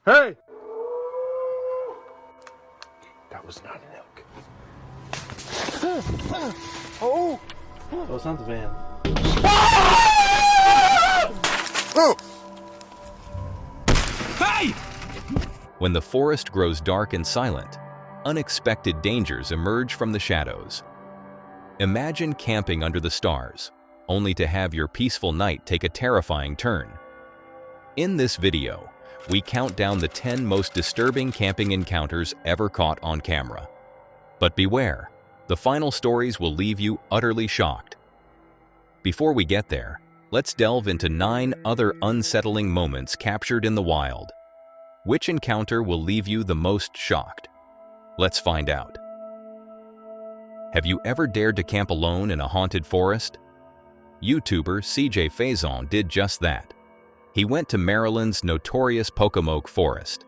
Hey! That was not an elk. Oh! Oh, it's not the van. Oh! Hey! When the forest grows dark and silent, unexpected dangers emerge from the shadows. Imagine camping under the stars, only to have your peaceful night take a terrifying turn. In this video, we count down the 10 most disturbing camping encounters ever caught on camera. But beware, the final stories will leave you utterly shocked. Before we get there, let's delve into 9 other unsettling moments captured in the wild. Which encounter will leave you the most shocked? Let's find out. Have you ever dared to camp alone in a haunted forest? YouTuber CJ Faison did just that. He went to Maryland's notorious Pocomoke Forest.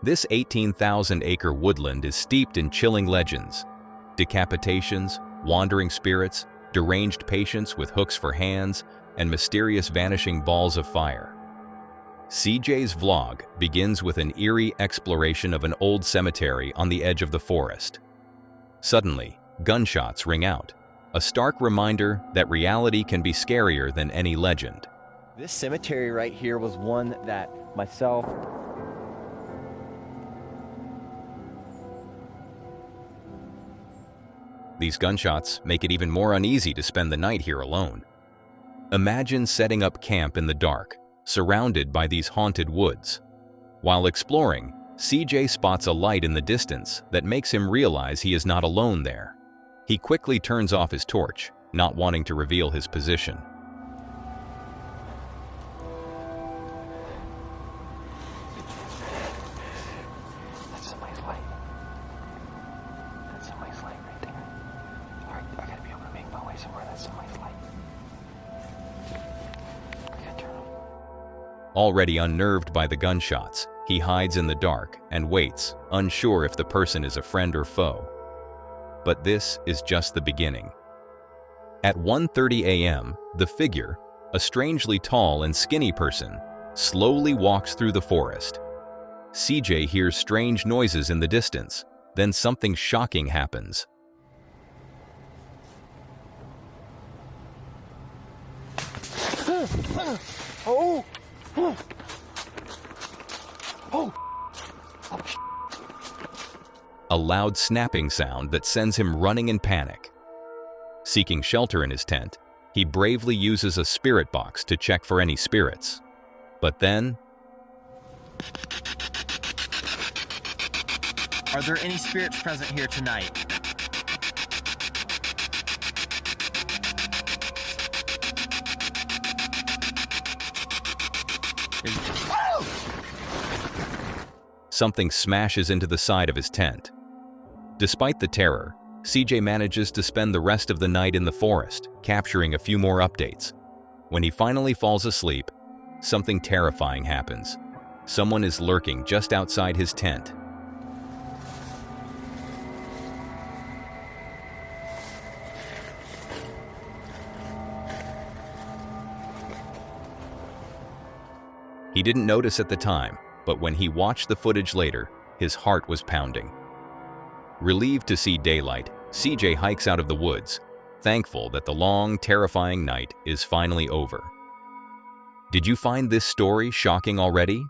This 18,000-acre woodland is steeped in chilling legends, decapitations, wandering spirits, deranged patients with hooks for hands, and mysterious vanishing balls of fire. CJ's vlog begins with an eerie exploration of an old cemetery on the edge of the forest. Suddenly, gunshots ring out, a stark reminder that reality can be scarier than any legend. This cemetery right here was one that myself... These gunshots make it even more uneasy to spend the night here alone. Imagine setting up camp in the dark, surrounded by these haunted woods. While exploring, CJ spots a light in the distance that makes him realize he is not alone there. He quickly turns off his torch, not wanting to reveal his position. That's somebody's light. That's somebody's light right there. Alright, I gotta be able to make my way somewhere. That's somebody's light. I gotta turn on. Already unnerved by the gunshots, he hides in the dark and waits, unsure if the person is a friend or foe. But this is just the beginning. At 1:30 a.m., the figure, a strangely tall and skinny person, slowly walks through the forest. CJ hears strange noises in the distance, then something shocking happens. Oh! A loud snapping sound that sends him running in panic. Seeking shelter in his tent, he bravely uses a spirit box to check for any spirits. But then... Are there any spirits present here tonight? Something smashes into the side of his tent. Despite the terror, CJ manages to spend the rest of the night in the forest, capturing a few more updates. When he finally falls asleep, something terrifying happens. Someone is lurking just outside his tent. He didn't notice at the time, but when he watched the footage later, his heart was pounding. Relieved to see daylight, CJ hikes out of the woods, thankful that the long, terrifying night is finally over. Did you find this story shocking already?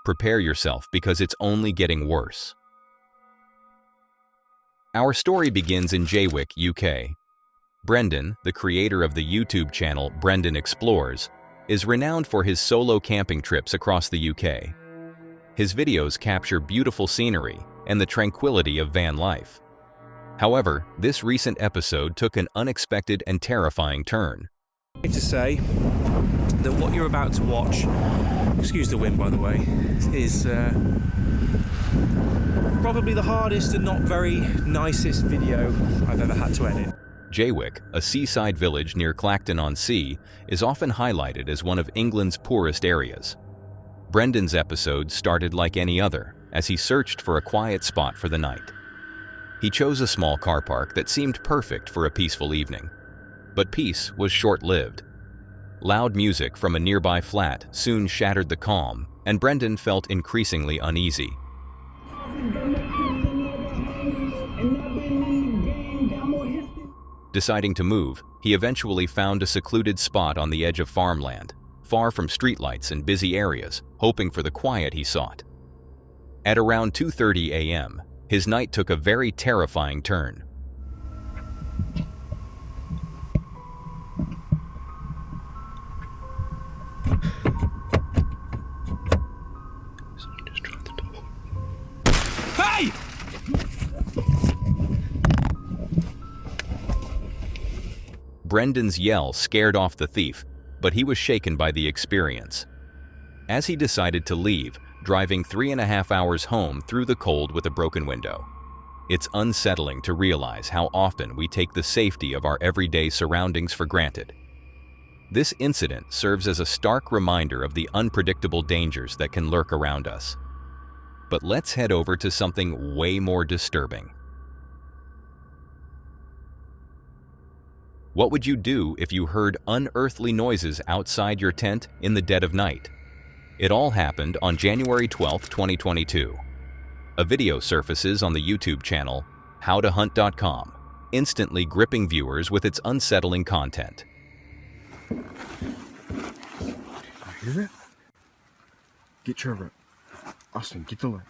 Prepare yourself because it's only getting worse. Our story begins in Jaywick, UK. Brendan, the creator of the YouTube channel Brendan Explores, is renowned for his solo camping trips across the UK. His videos capture beautiful scenery and the tranquility of van life. However, this recent episode took an unexpected and terrifying turn. To say that what you're about to watch, excuse the wind by the way, is probably the hardest and not very nicest video I've ever had to edit. Jaywick, a seaside village near Clacton-on-Sea, is often highlighted as one of England's poorest areas. Brendan's episode started like any other, as he searched for a quiet spot for the night. He chose a small car park that seemed perfect for a peaceful evening. But peace was short-lived. Loud music from a nearby flat soon shattered the calm, and Brendan felt increasingly uneasy. Deciding to move, he eventually found a secluded spot on the edge of farmland, far from streetlights and busy areas, hoping for the quiet he sought. At around 2:30 a.m., his night took a very terrifying turn. Hey! Brendan's yell scared off the thief, but he was shaken by the experience. As he decided to leave, driving 3.5 hours home through the cold with a broken window. It's unsettling to realize how often we take the safety of our everyday surroundings for granted. This incident serves as a stark reminder of the unpredictable dangers that can lurk around us. But let's head over to something way more disturbing. What would you do if you heard unearthly noises outside your tent in the dead of night? It all happened on January 12, 2022. A video surfaces on the YouTube channel howtohunt.com, instantly gripping viewers with its unsettling content. You hear that? Get Trevor. Austin, get the light.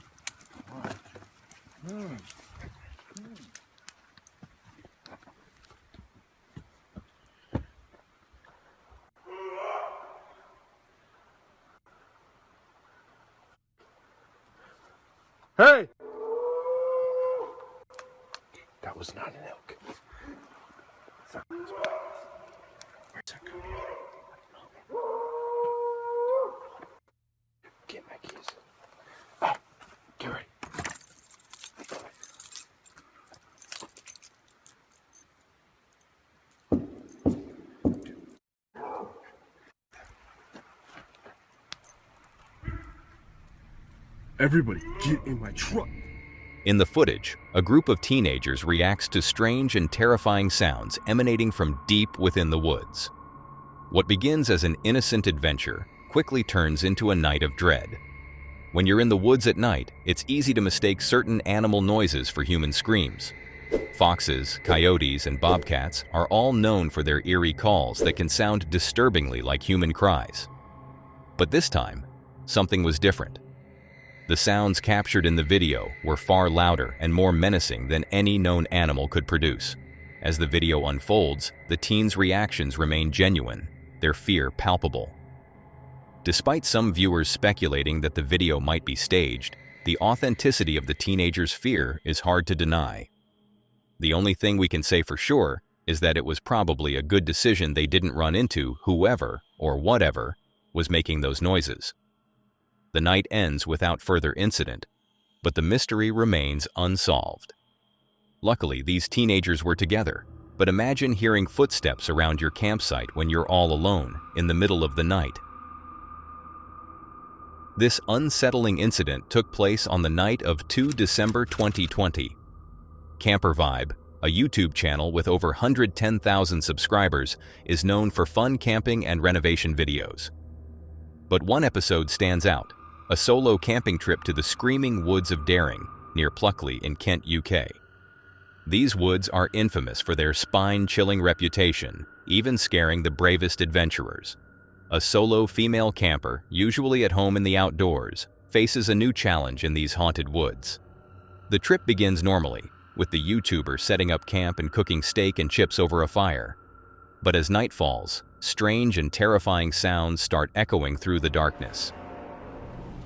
Hey! That was not an elk. Where's that coming from? Get my keys. Ah, get ready. Everybody, get in my truck. In the footage, a group of teenagers reacts to strange and terrifying sounds emanating from deep within the woods. What begins as an innocent adventure quickly turns into a night of dread. When you're in the woods at night, it's easy to mistake certain animal noises for human screams. Foxes, coyotes, and bobcats are all known for their eerie calls that can sound disturbingly like human cries. But this time, something was different. The sounds captured in the video were far louder and more menacing than any known animal could produce. As the video unfolds, the teens' reactions remain genuine, their fear palpable. Despite some viewers speculating that the video might be staged, the authenticity of the teenagers' fear is hard to deny. The only thing we can say for sure is that it was probably a good decision they didn't run into whoever, or whatever, was making those noises. The night ends without further incident, but the mystery remains unsolved. Luckily, these teenagers were together, but imagine hearing footsteps around your campsite when you're all alone in the middle of the night. This unsettling incident took place on the night of 2 December 2020. Camper Vibe, a YouTube channel with over 110,000 subscribers, is known for fun camping and renovation videos. But one episode stands out. A solo camping trip to the Screaming Woods of Daring, near Pluckley in Kent, UK. These woods are infamous for their spine-chilling reputation, even scaring the bravest adventurers. A solo female camper, usually at home in the outdoors, faces a new challenge in these haunted woods. The trip begins normally, with the YouTuber setting up camp and cooking steak and chips over a fire. But as night falls, strange and terrifying sounds start echoing through the darkness.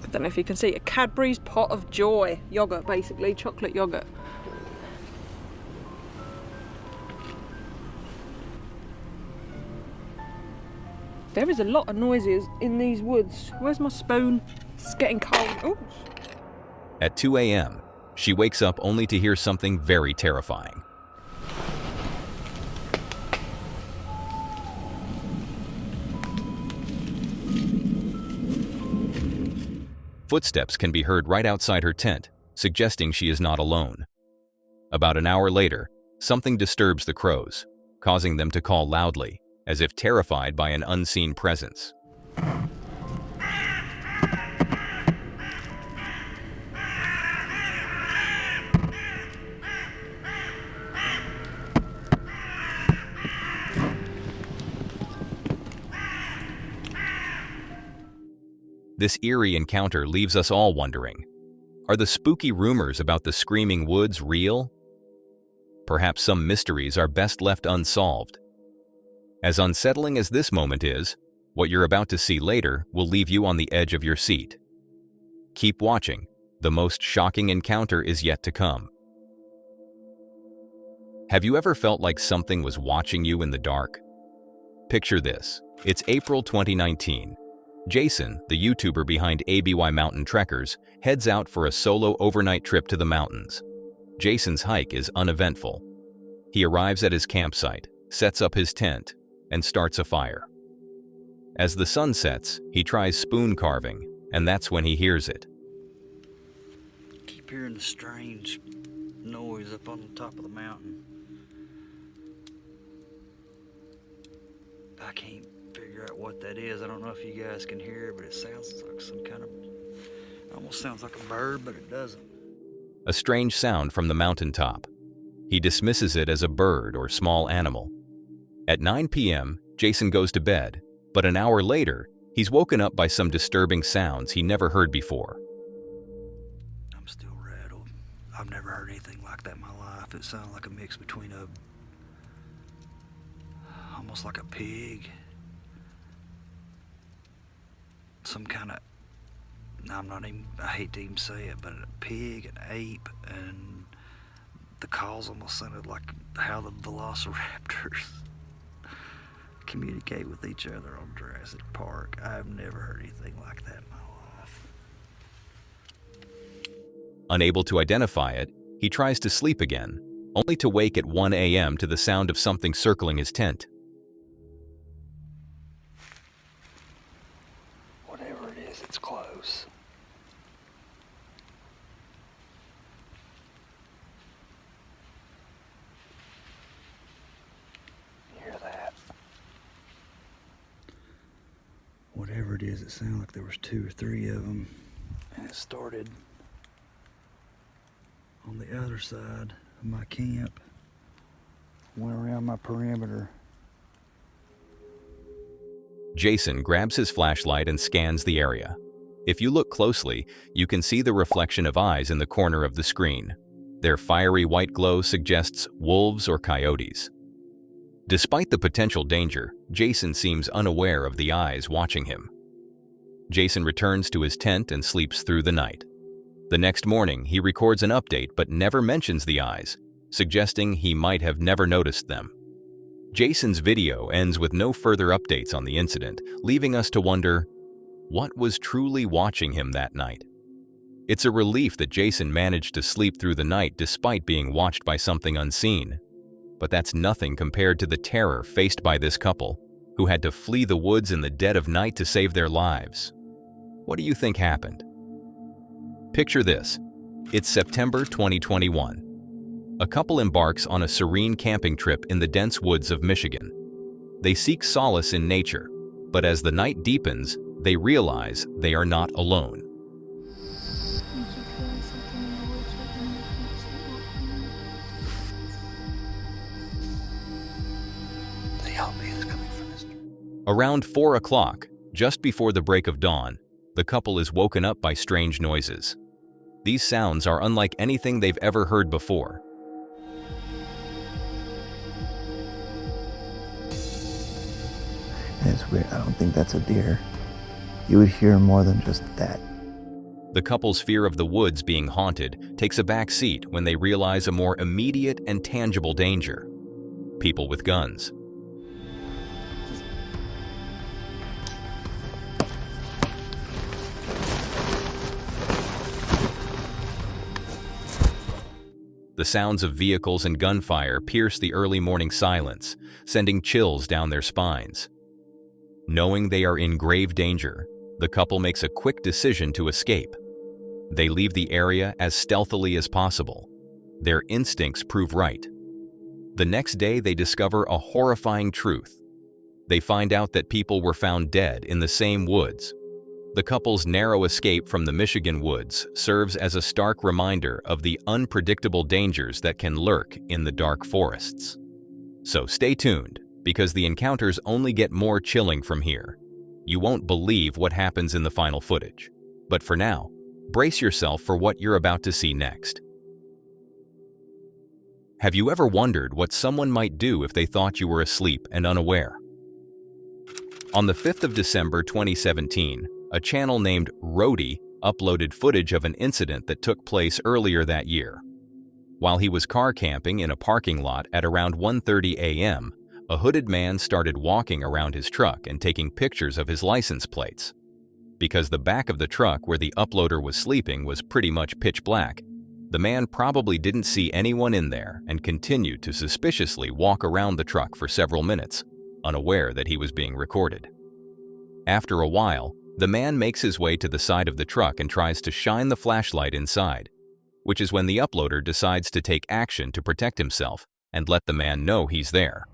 I don't know if you can see a Cadbury's Pot of Joy yogurt, basically chocolate yogurt. There is a lot of noises in these woods. Where's my spoon? It's getting cold. Oh. At 2 a.m., she wakes up only to hear something very terrifying. Footsteps can be heard right outside her tent, suggesting she is not alone. About an hour later, something disturbs the crows, causing them to call loudly, as if terrified by an unseen presence. This eerie encounter leaves us all wondering, are the spooky rumors about the screaming woods real? Perhaps some mysteries are best left unsolved. As unsettling as this moment is, what you're about to see later will leave you on the edge of your seat. Keep watching. The most shocking encounter is yet to come. Have you ever felt like something was watching you in the dark? Picture this. It's April 2019. Jason, the YouTuber behind ABY Mountain Trekkers, heads out for a solo overnight trip to the mountains. Jason's hike is uneventful. He arrives at his campsite, sets up his tent, and starts a fire. As the sun sets, he tries spoon carving, and that's when he hears it. Keep hearing the strange noise up on the top of the mountain. I can't figure out what that is. I don't know if you guys can hear it, but it sounds like some kind of, almost sounds like a bird, but it doesn't. A strange sound from the mountaintop. He dismisses it as a bird or small animal. At 9 p.m., Jason goes to bed, but an hour later, he's woken up by some disturbing sounds he never heard before. I'm still rattled. I've never heard anything like that in my life. It sounded like a mix between almost like a pig, some kind of, I hate to even say it, but a pig, an ape, and the calls almost sounded like how the velociraptors communicate with each other on Jurassic Park. I've never heard anything like that in my life. Unable to identify it, he tries to sleep again, only to wake at 1 a.m. to the sound of something circling his tent. Whatever it is, it's close. Hear that? Whatever it is, it sounded like there was 2 or 3 of them, and it started on the other side of my camp, went around my perimeter. Jason grabs his flashlight and scans the area. If you look closely, you can see the reflection of eyes in the corner of the screen. Their fiery white glow suggests wolves or coyotes. Despite the potential danger, Jason seems unaware of the eyes watching him. Jason returns to his tent and sleeps through the night. The next morning, he records an update but never mentions the eyes, suggesting he might have never noticed them. Jason's video ends with no further updates on the incident, leaving us to wonder, what was truly watching him that night? It's a relief that Jason managed to sleep through the night despite being watched by something unseen. But that's nothing compared to the terror faced by this couple, who had to flee the woods in the dead of night to save their lives. What do you think happened? Picture this. It's September 2021. A couple embarks on a serene camping trip in the dense woods of Michigan. They seek solace in nature, but as the night deepens, they realize they are not alone. The heartbeat is coming from this. Around 4 o'clock, just before the break of dawn, the couple is woken up by strange noises. These sounds are unlike anything they've ever heard before. It's weird. I don't think that's a deer. You would hear more than just that. The couple's fear of the woods being haunted takes a back seat when they realize a more immediate and tangible danger. People with guns. The sounds of vehicles and gunfire pierce the early morning silence, sending chills down their spines. Knowing they are in grave danger, the couple makes a quick decision to escape. They leave the area as stealthily as possible. Their instincts prove right. The next day, they discover a horrifying truth. They find out that people were found dead in the same woods. The couple's narrow escape from the Michigan woods serves as a stark reminder of the unpredictable dangers that can lurk in the dark forests. So stay tuned, because the encounters only get more chilling from here. You won't believe what happens in the final footage. But for now, brace yourself for what you're about to see next. Have you ever wondered what someone might do if they thought you were asleep and unaware? On the 5th of December 2017, a channel named Roadie uploaded footage of an incident that took place earlier that year. While he was car camping in a parking lot at around 1:30 a.m., a hooded man started walking around his truck and taking pictures of his license plates. Because the back of the truck where the uploader was sleeping was pretty much pitch black, the man probably didn't see anyone in there and continued to suspiciously walk around the truck for several minutes, unaware that he was being recorded. After a while, the man makes his way to the side of the truck and tries to shine the flashlight inside, which is when the uploader decides to take action to protect himself and let the man know he's there.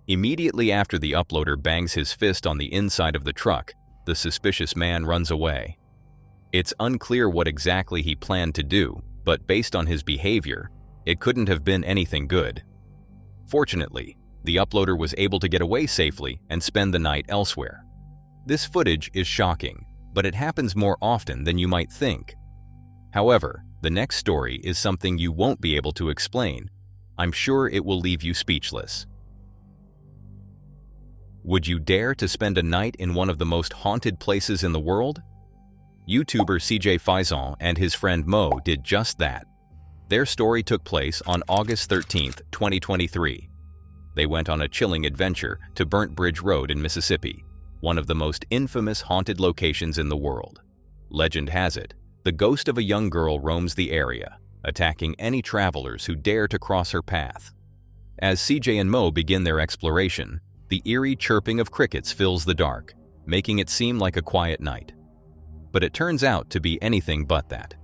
Immediately after the uploader bangs his fist on the inside of the truck, the suspicious man runs away. It's unclear what exactly he planned to do, but based on his behavior, it couldn't have been anything good. Fortunately, the uploader was able to get away safely and spend the night elsewhere. This footage is shocking, but it happens more often than you might think. However, the next story is something you won't be able to explain. I'm sure it will leave you speechless. Would you dare to spend a night in one of the most haunted places in the world? YouTuber CJ Faison and his friend Mo did just that. Their story took place on August 13, 2023. They went on a chilling adventure to Burnt Bridge Road in Mississippi, one of the most infamous haunted locations in the world. Legend has it, the ghost of a young girl roams the area, attacking any travelers who dare to cross her path. As CJ and Mo begin their exploration, the eerie chirping of crickets fills the dark, making it seem like a quiet night. But it turns out to be anything but that.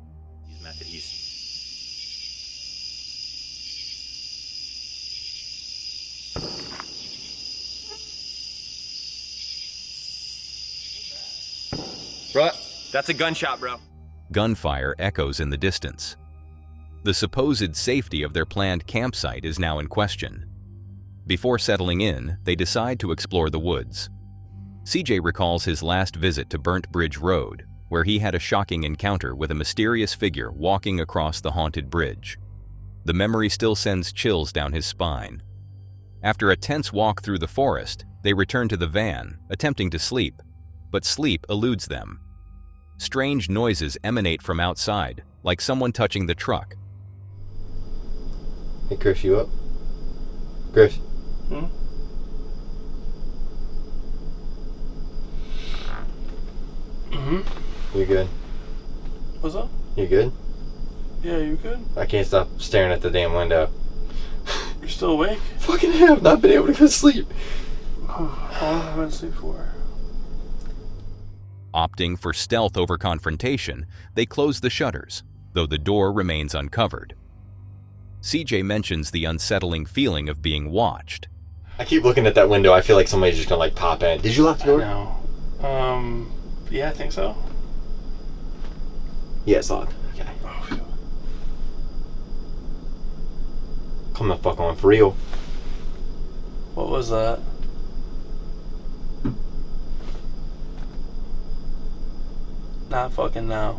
Bro, that's a gunshot, bro. Gunfire echoes in the distance. The supposed safety of their planned campsite is now in question. Before settling in, they decide to explore the woods. CJ recalls his last visit to Burnt Bridge Road, where he had a shocking encounter with a mysterious figure walking across the haunted bridge. The memory still sends chills down his spine. After a tense walk through the forest, they return to the van, attempting to sleep, but sleep eludes them. Strange noises emanate from outside, like someone touching the truck. Hey Chris, you up? Chris? You good? What's up? You good? Yeah, you good? I can't stop staring at the damn window. You're still awake? Fucking have not been able to go to sleep. How long have I been asleep for? Opting for stealth over confrontation, they close the shutters, though the door remains uncovered. CJ mentions the unsettling feeling of being watched. I keep looking at that window. I feel like somebody's just gonna like pop in. Did you lock the door? No. Yeah, I think so. Yeah, it's locked. Okay. Oh, phew. Come the fuck on, for real. What was that? Not fucking now.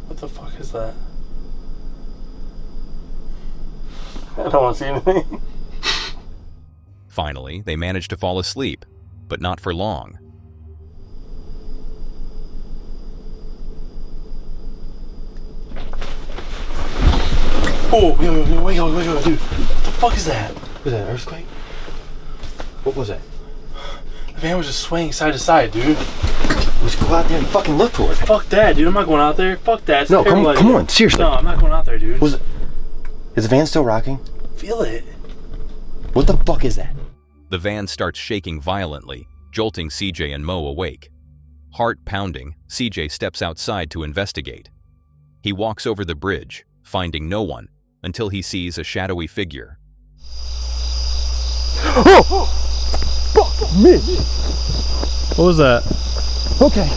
What the fuck is that? I don't want to see anything. Finally, they manage to fall asleep, but not for long. Oh, wait, dude. What the fuck is that? Was that an earthquake? What was that? The van was just swaying side to side, dude. Let's go out there and fucking look for it. Fuck that, dude. I'm not going out there. Fuck that. It's No, come on, seriously. No, I'm not going out there, dude. Is the van still rocking? Feel it. What the fuck is that? The van starts shaking violently, jolting CJ and Mo awake. Heart pounding, CJ steps outside to investigate. He walks over the bridge, finding no one, until he sees a shadowy figure. Oh! Fuck me! What was that? Okay.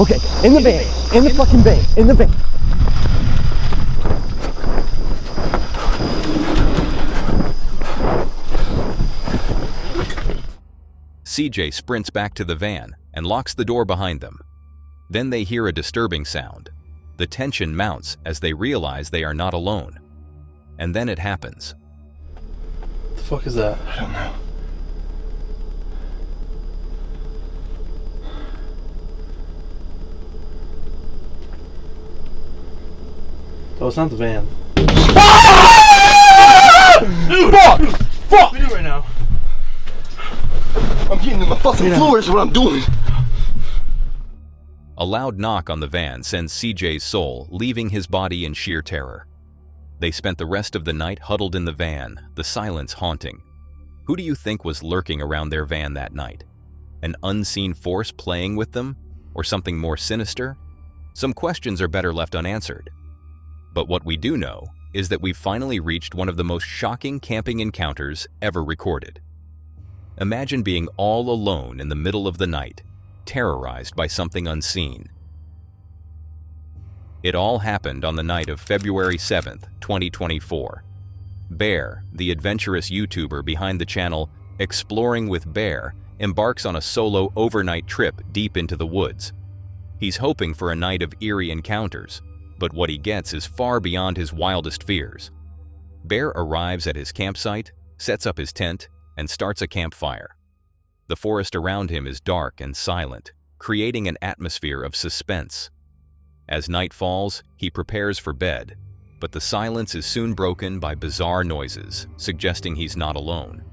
Okay, in the van. In the fucking van. In the van. CJ sprints back to the van and locks the door behind them. Then they hear a disturbing sound. The tension mounts as they realize they are not alone. And then it happens. What the fuck is that? I don't know. Oh, it's not the van. Fuck! Fuck! What are you doing right now? I'm getting to my fucking floor is what I'm doing. A loud knock on the van sends CJ's soul leaving his body in sheer terror. They spent the rest of the night huddled in the van, the silence haunting. Who do you think was lurking around their van that night? An unseen force playing with them? Or something more sinister? Some questions are better left unanswered. But what we do know is that we've finally reached one of the most shocking camping encounters ever recorded. Imagine being all alone in the middle of the night, terrorized by something unseen. It all happened on the night of February 7th, 2024. Bear, the adventurous YouTuber behind the channel Exploring with Bear, embarks on a solo overnight trip deep into the woods. He's hoping for a night of eerie encounters, but what he gets is far beyond his wildest fears. Bear arrives at his campsite, sets up his tent, and starts a campfire. The forest around him is dark and silent, creating an atmosphere of suspense. As night falls, he prepares for bed, but the silence is soon broken by bizarre noises, suggesting he's not alone.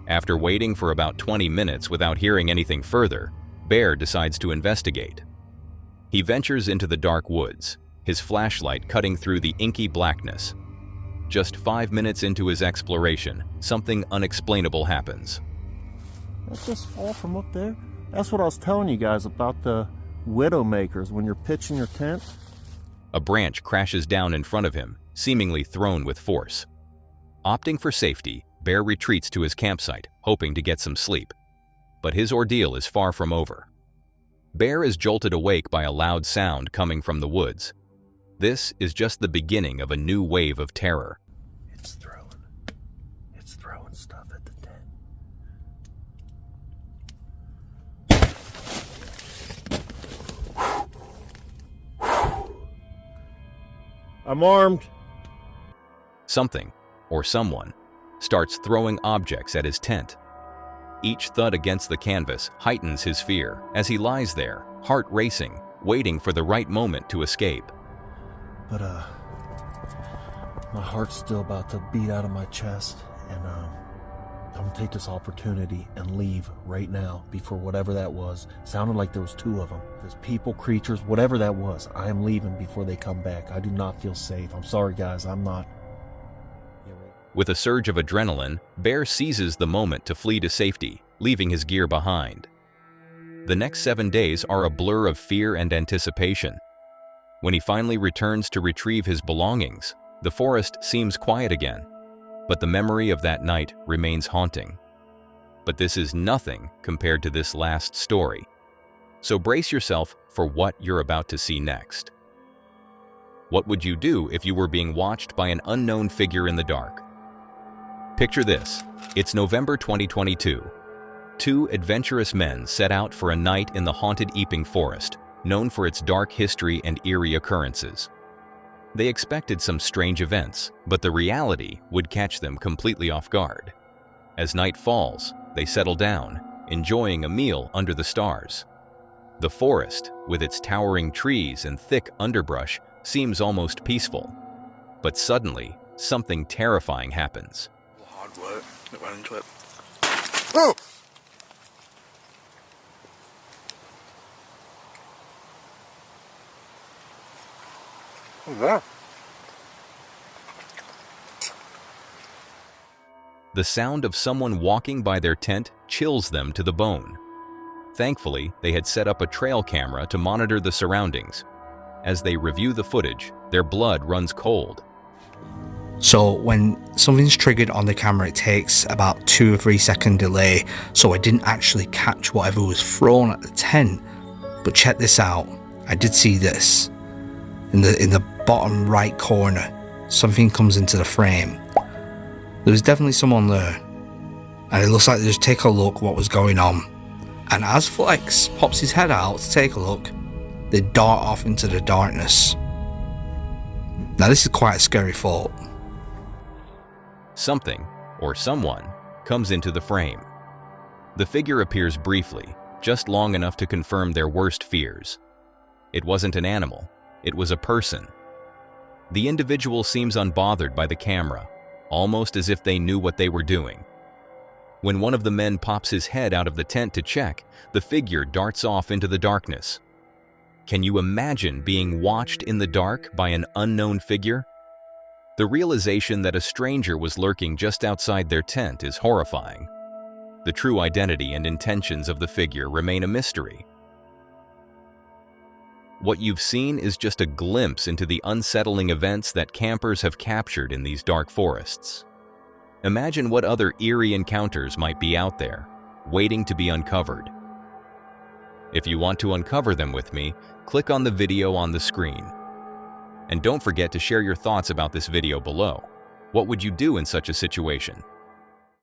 After waiting for about 20 minutes without hearing anything further, Bear decides to investigate. He ventures into the dark woods, his flashlight cutting through the inky blackness. Just 5 minutes into his exploration, something unexplainable happens. Let's just fall from up there. That's what I was telling you guys about the Widowmakers when you're pitching your tent. A branch crashes down in front of him, seemingly thrown with force. Opting for safety, Bear retreats to his campsite, hoping to get some sleep. But his ordeal is far from over. Bear is jolted awake by a loud sound coming from the woods. This is just the beginning of a new wave of terror. It's throwing stuff at the tent. I'm armed. Something, or someone, starts throwing objects at his tent. Each thud against the canvas heightens his fear as he lies there, heart racing, waiting for the right moment to escape. But, my heart's still about to beat out of my chest, and, I'm gonna take this opportunity and leave right now before whatever that was. Sounded like there was 2 of them. There's people, creatures, whatever that was. I am leaving before they come back. I do not feel safe. I'm sorry, guys. I'm not. With a surge of adrenaline, Bear seizes the moment to flee to safety, leaving his gear behind. The next 7 days are a blur of fear and anticipation. When he finally returns to retrieve his belongings, the forest seems quiet again, but the memory of that night remains haunting. But this is nothing compared to this last story. So brace yourself for what you're about to see next. What would you do if you were being watched by an unknown figure in the dark? Picture this. It's November 2022. 2 adventurous men set out for a night in the haunted Epping Forest, known for its dark history and eerie occurrences. They expected some strange events, but the reality would catch them completely off guard. As night falls, they settle down, enjoying a meal under the stars. The forest, with its towering trees and thick underbrush, seems almost peaceful. But suddenly, something terrifying happens. Hard work. It went into it. Oh! What's that? The sound of someone walking by their tent chills them to the bone. Thankfully, they had set up a trail camera to monitor the surroundings. As they review the footage, their blood runs cold. So when something's triggered on the camera, it takes about 2 or 3 second delay, so I didn't actually catch whatever was thrown at the tent. But check this out, I did see this. In the bottom right corner, something comes into the frame. There was definitely someone there, and it looks like they just take a look what was going on. And as Flex pops his head out to take a look, they dart off into the darkness. Now this is quite a scary thought. Something, or someone, comes into the frame. The figure appears briefly, just long enough to confirm their worst fears. It wasn't an animal, it was a person. The individual seems unbothered by the camera, almost as if they knew what they were doing. When one of the men pops his head out of the tent to check, the figure darts off into the darkness. Can you imagine being watched in the dark by an unknown figure? The realization that a stranger was lurking just outside their tent is horrifying. The true identity and intentions of the figure remain a mystery. What you've seen is just a glimpse into the unsettling events that campers have captured in these dark forests. Imagine what other eerie encounters might be out there, waiting to be uncovered. If you want to uncover them with me, click on the video on the screen. And don't forget to share your thoughts about this video below. What would you do in such a situation?